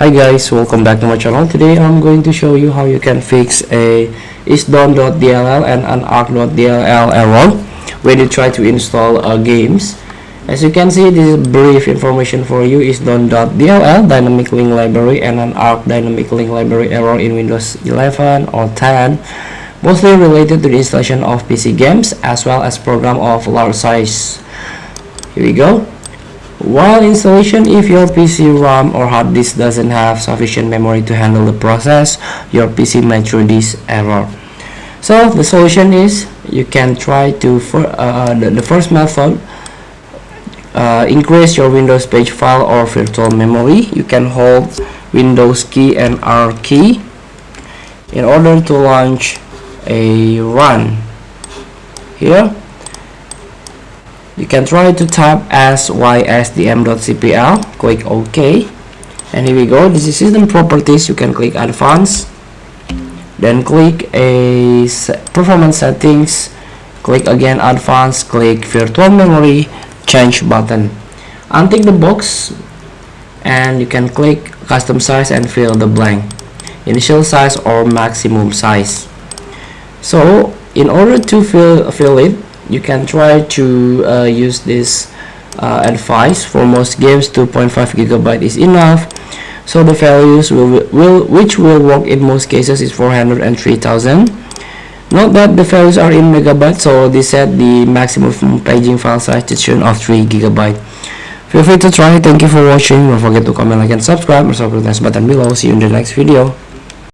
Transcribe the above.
Hi guys, welcome back to my channel. Today I'm going to show you how you can fix a ISDone.dll and an arc.dll error when you try to install games. As you can see, this is brief information for you. ISDone.dll dynamic link library and an arc dynamic link library error in Windows 11 or 10, mostly related to the installation of PC games as well as program of large size. Here we go. While installation, if your PC RAM or hard disk doesn't have sufficient memory to handle the process, your PC might throw this error. So the solution is you can try to the first method, increase your Windows page file or virtual memory. You can hold Windows key and R key in order to launch a run. Here you can try to type ISDone.cpl, click OK, and here we go. This is system properties. You can click advanced, then click a performance settings, click again advanced, click virtual memory, change button, untick the box, and you can click custom size and fill the blank, initial size or maximum size. So in order to fill it, you can try to use this advice. For most games, 2.5 GB is enough. So the values which will work in most cases is 403,000. Note that the values are in megabytes, so they set the maximum paging file size to tune of 3 GB. Feel free to try. Thank you for watching. Don't forget to comment, like, and subscribe, or subscribe the button below. See you in the next video.